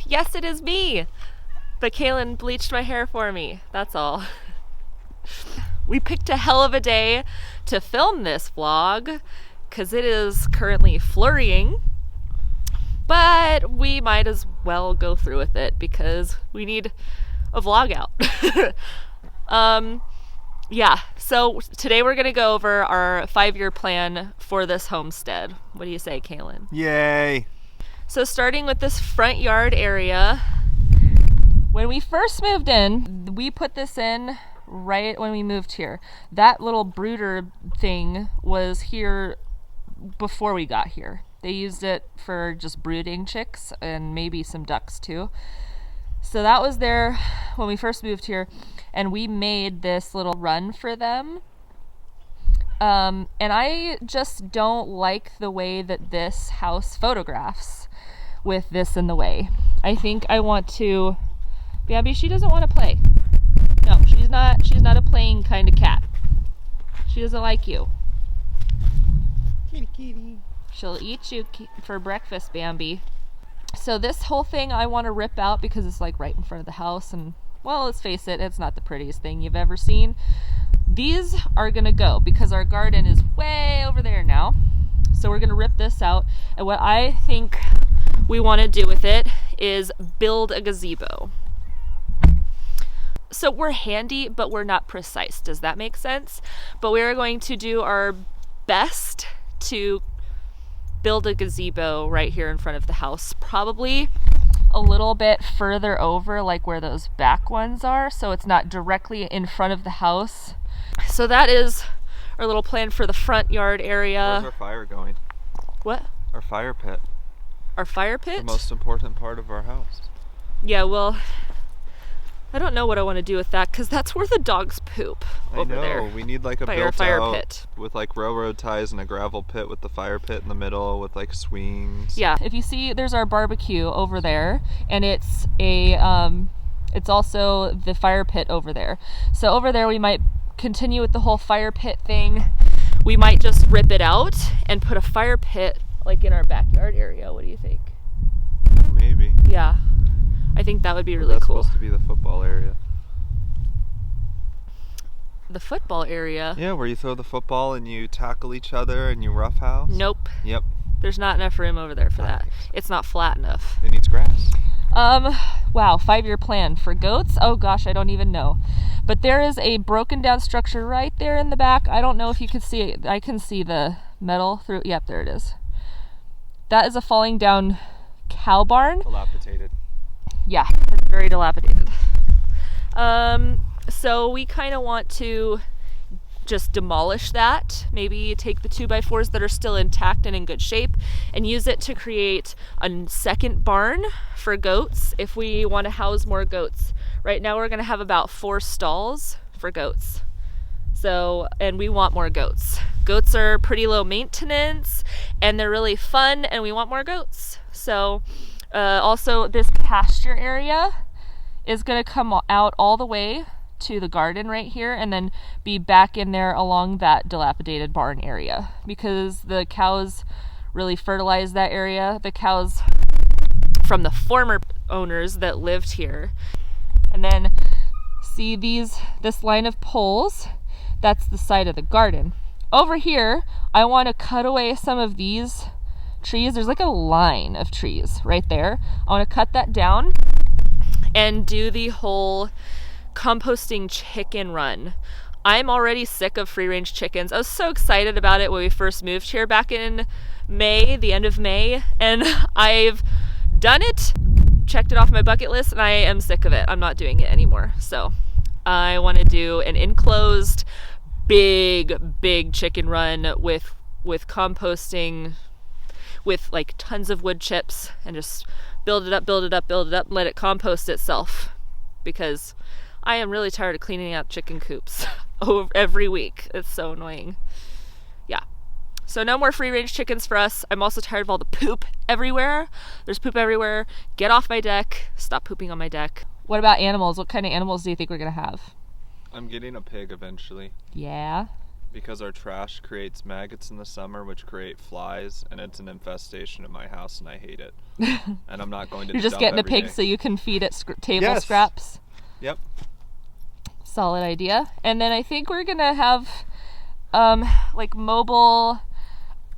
Yes, it is me. But Kaylin bleached my hair for me. That's all. We picked a hell of a day to film this vlog because it is currently flurrying. But we might as well go through with it because we need a vlog out. Yeah, so today we're going to go over our 5-year plan for this homestead. What do you say, Kaylin? Yay! So starting with this front yard area, when we first moved in, we put this in right when we moved here. That little brooder thing was here before we got here. They used it for just brooding chicks and maybe some ducks too. So that was there when we first moved here, and we made this little run for them. And I just don't like the way that this house photographs with this in the way. I think I want to... Bambi, she doesn't want to play. No, she's not a playing kind of cat. She doesn't like you. Kitty kitty. She'll eat you for breakfast, Bambi. So this whole thing I want to rip out because it's like right in front of the house, and well, let's face it, it's not the prettiest thing you've ever seen. These are gonna go because our garden is way over there now. So we're gonna rip this out, and what I think we want to do with it is build a gazebo. So we're handy, but we're not precise. Does that make sense? But we are going to do our best to build a gazebo right here in front of the house, probably a little bit further over, like where those back ones are, so it's not directly in front of the house. So that is our little plan for the front yard area. Where's our fire going? What? Our fire pit. Our fire pit? The most important part of our house. Yeah, well, I don't know what I want to do with that because that's where the dogs poop over there. We need like a by our built fire out pit with like railroad ties and a gravel pit with the fire pit in the middle with like swings. Yeah, if you see, there's our barbecue over there, and it's also the fire pit over there. So over there we might continue with the whole fire pit thing. We might just rip it out and put a fire pit like in our backyard area. What do you think? Maybe. Yeah, I think that would be really cool. That's supposed to be the football area. The football area? Yeah, where you throw the football and you tackle each other and you roughhouse. Nope. Yep. There's not enough room over there for that. It's not flat enough. It needs grass. Wow, 5-year plan for goats? Oh gosh, I don't even know. But there is a broken down structure right there in the back. I don't know if you can see it. I can see the metal through. Yep, there it is. That is a falling down cow barn. Dilapidated. Yeah, it's very dilapidated. So we kind of want to just demolish that, maybe take the 2x4s that are still intact and in good shape and use it to create a second barn for goats if we want to house more goats. Right now we're going to have about 4 stalls for goats. So, and we want more goats. Goats are pretty low maintenance and they're really fun, and we want more goats. So also this pasture area is going to come out all the way to the garden right here and then be back in there along that dilapidated barn area because the cows really fertilize that area. The cows from the former owners that lived here. And then see this line of poles, that's the side of the garden. Over here, I want to cut away some of these trees. There's like a line of trees right there. I want to cut that down and do the whole composting chicken run. I'm already sick of free range chickens. I was so excited about it when we first moved here back in May, the end of May, and I've done it, checked it off my bucket list, and I am sick of it. I'm not doing it anymore. So I want to do an enclosed big chicken run with composting, with like tons of wood chips, and just build it up, let it compost itself, because I am really tired of cleaning out chicken coops every week. It's so annoying. Yeah. So no more free range chickens for us. I'm also tired of all the poop everywhere. There's poop everywhere. Get off my deck. Stop pooping on my deck. What about animals? What kind of animals do you think we're going to have? I'm getting a pig eventually. Yeah. because our trash creates maggots in the summer, which create flies, and it's an infestation in my house, and I hate it. And I'm not going to. You're just getting a pig so you can feed it table scraps. Yep. Solid idea. And then I think we're gonna have like mobile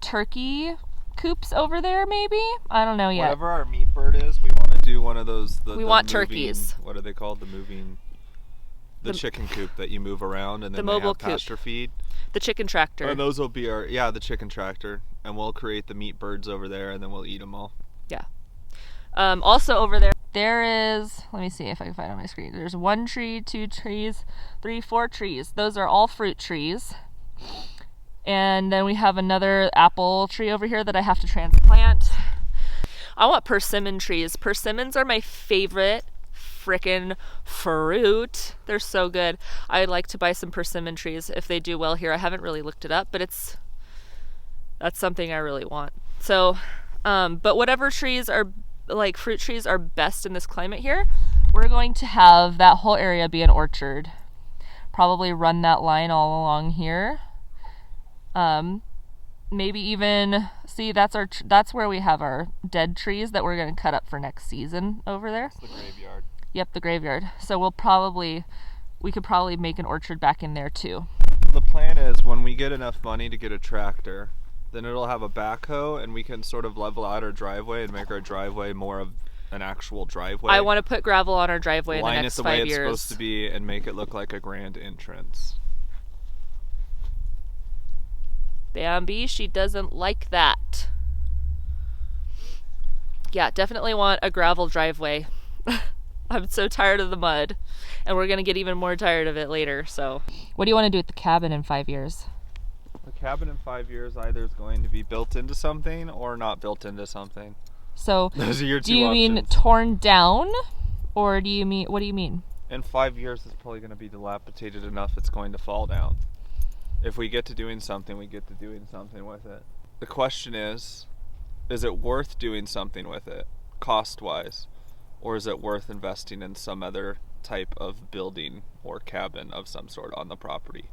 turkey coops over there, maybe. I don't know yet. Whatever our meat bird is, we want to do one of those. We want turkeys. What are they called? The chicken coop that you move around, and then the mobile they have pasture feed. The chicken tractor. And those will be the chicken tractor, and we'll create the meat birds over there, and then we'll eat them all. Yeah. Also over there is, let me see if I can find it on my screen. There's 1 tree, 2 trees, 3, 4 trees. Those are all fruit trees. And then we have another apple tree over here that I have to transplant. I want persimmon trees. Persimmons are my favorite frickin' fruit. They're so good. I'd like to buy some persimmon trees if they do well here. I haven't really looked it up, but that's something I really want. So, but whatever trees are, like fruit trees are best in this climate here, we're going to have that whole area be an orchard. Probably run that line all along here. Maybe even, see, that's where we have our dead trees that we're going to cut up for next season over there. It's the graveyard. Yep, the graveyard. So we could probably make an orchard back in there too. The plan is when we get enough money to get a tractor, then it'll have a backhoe, and we can sort of level out our driveway and make our driveway more of an actual driveway. I want to put gravel on our driveway in the next 5 years. Line it the way it's supposed to be and make it look like a grand entrance. Bambi, she doesn't like that. Yeah, definitely want a gravel driveway. I'm so tired of the mud, and we're going to get even more tired of it later, so. What do you want to do with the cabin in 5 years? The cabin in 5 years either is going to be built into something or not built into something. So, those are your two do you options. mean torn down, or what do you mean? In 5 years, it's probably going to be dilapidated enough it's going to fall down. If we get to doing something, we get to doing something with it. The question is it worth doing something with it, cost-wise? Or is it worth investing in some other type of building or cabin of some sort on the property?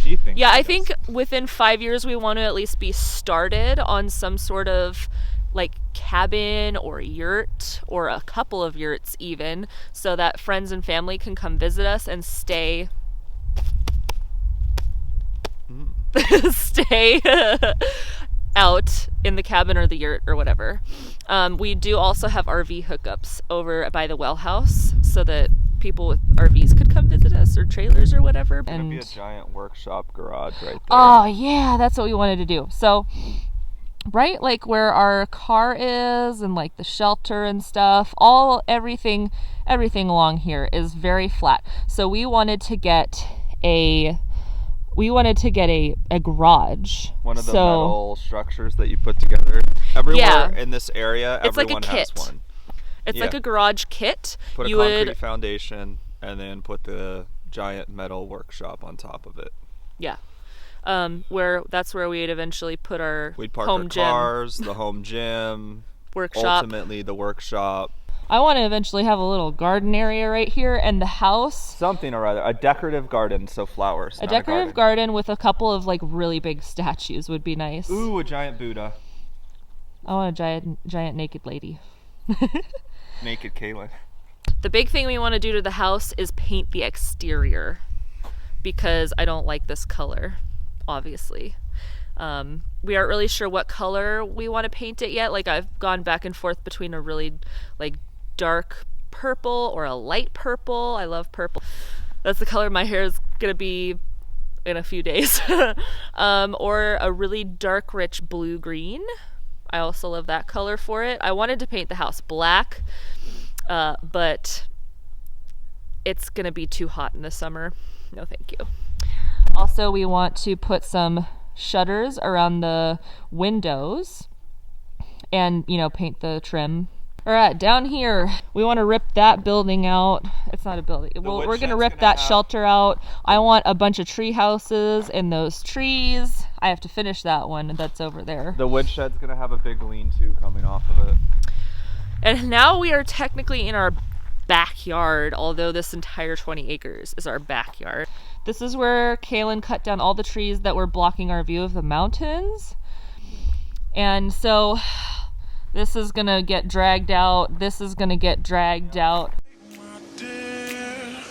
She thinks. Yeah, I think within 5 years we want to at least be started on some sort of like cabin or yurt or a couple of yurts even, so that friends and family can come visit us and stay out in the cabin or the yurt or whatever. We do also have RV hookups over by the well house so that people with RVs could come visit us, or trailers or whatever. It's going to be a giant workshop garage right there. Oh yeah, that's what we wanted to do. So right, like where our car is and like the shelter and stuff, everything along here is very flat. So we wanted to get a garage. One of the metal structures that you put together. Everywhere in this area, it's everyone like a kit. has one. It's like a garage kit. Put a concrete foundation and then put the giant metal workshop on top of it. Yeah. That's where we'd eventually put our We'd park home our gym. cars, the home gym, workshop. Ultimately the workshop. I want to eventually have a little garden area right here, and the house. Something or other. A decorative garden, so flowers. A decorative garden with a couple of like really big statues would be nice. Ooh, a giant Buddha. I want a giant naked lady. Naked Kaylin. The big thing we want to do to the house is paint the exterior, because I don't like this color, obviously. We aren't really sure what color we want to paint it yet. Like, I've gone back and forth between a really like dark purple or a light purple. I love purple. That's the color my hair is gonna be in a few days. Or a really dark, rich blue-green. I also love that color for it. I wanted to paint the house black, but it's gonna be too hot in the summer. No, thank you. Also, we want to put some shutters around the windows and, paint the trim. All right, down here, we want to rip that building out. It's not a building. We're going to rip that shelter out. I want a bunch of tree houses in those trees. I have to finish that one that's over there. The woodshed's going to have a big lean-to coming off of it. And now we are technically in our backyard, although this entire 20 acres is our backyard. This is where Kaylin cut down all the trees that were blocking our view of the mountains. And so this is gonna get dragged out. This is gonna get dragged out.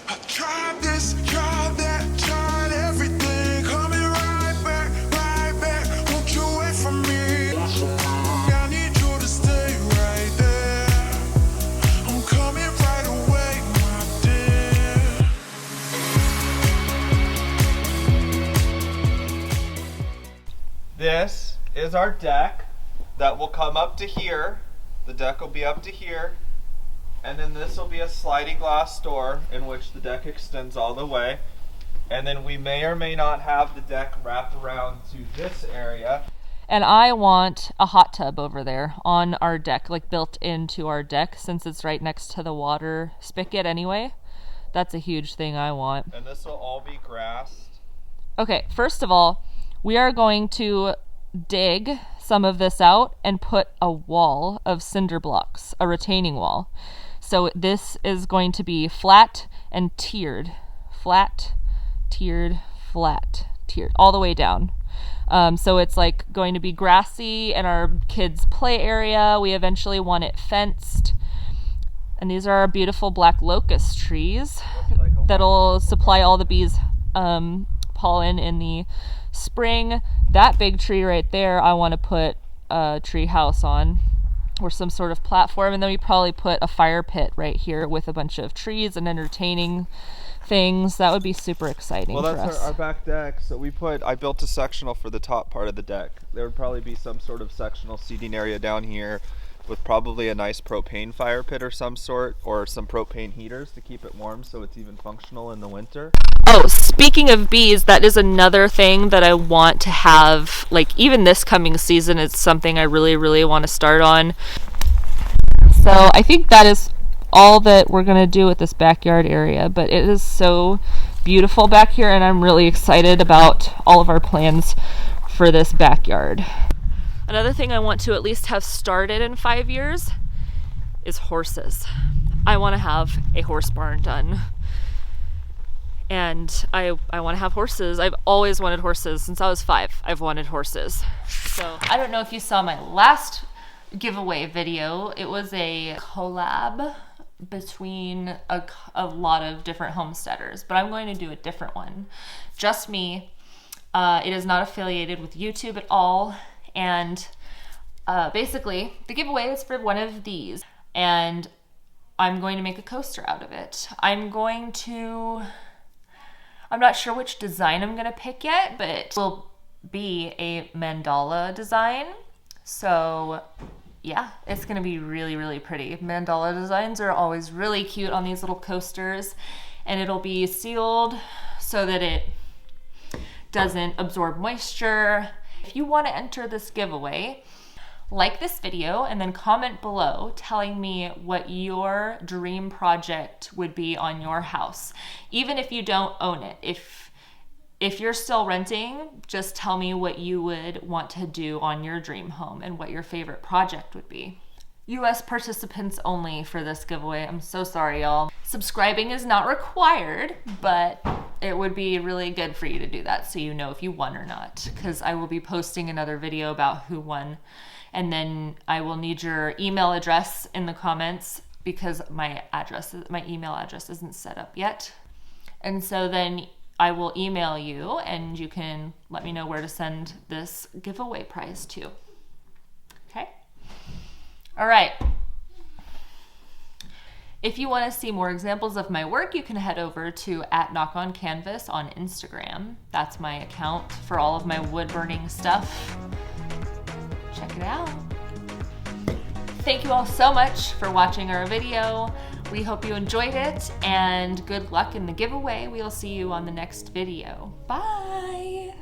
I tried this, tried that, tried everything. Coming right back. Won't you wait for me? I need you to stay right there. I'm coming right away, my dear. This is our deck that will come up to here. The deck will be up to here. And then this will be a sliding glass door in which the deck extends all the way. And then we may or may not have the deck wrap around to this area. And I want a hot tub over there on our deck, like built into our deck, since it's right next to the water spigot anyway. That's a huge thing I want. And this will all be grassed. Okay, first of all, we are going to dig some of this out and put a wall of cinder blocks, a retaining wall. So this is going to be flat and tiered. Flat, tiered, flat, tiered, all the way down. So it's like going to be grassy and our kids' play area. We eventually want it fenced. And these are our beautiful black locust trees that'll supply all the bees pollen in the spring. That big tree right there, I want to put a tree house on, or some sort of platform, and then we probably put a fire pit right here with a bunch of trees and entertaining things. That would be super exciting. Well, for that's us. our back deck. So I built a sectional for the top part of the deck. There would probably be some sort of sectional seating area down here with probably a nice propane fire pit or some sort, or some propane heaters to keep it warm so it's even functional in the winter. Oh, speaking of bees, that is another thing that I want to have, like even this coming season, it's something I really, really want to start on. So I think that is all that we're going to do with this backyard area, but it is so beautiful back here, and I'm really excited about all of our plans for this backyard. Another thing I want to at least have started in 5 years is horses. I want to have a horse barn done. And I want to have horses. I've always wanted horses. Since I was 5, I've wanted horses. So I don't know if you saw my last giveaway video. It was a collab between a lot of different homesteaders, but I'm going to do a different one. Just me. It is not affiliated with YouTube at all. And basically, the giveaway is for one of these. And I'm going to make a coaster out of it. I'm not sure which design I'm going to pick yet, but it will be a mandala design. So yeah, it's going to be really, really pretty. Mandala designs are always really cute on these little coasters, and it'll be sealed so that it doesn't absorb moisture. If you want to enter this giveaway, like this video and then comment below telling me what your dream project would be on your house. Even if you don't own it, if you're still renting, just tell me what you would want to do on your dream home and what your favorite project would be. US participants only for this giveaway. I'm so sorry, y'all. Subscribing is not required, but it would be really good for you to do that so you know if you won or not, because I will be posting another video about who won, and then I will need your email address in the comments because my email address isn't set up yet. And so then I will email you and you can let me know where to send this giveaway prize to. Okay? All right. If you want to see more examples of my work, you can head over to @KnockOnCanvas on Instagram. That's my account for all of my wood burning stuff. Check it out. Thank you all so much for watching our video. We hope you enjoyed it, and good luck in the giveaway. We'll see you on the next video. Bye.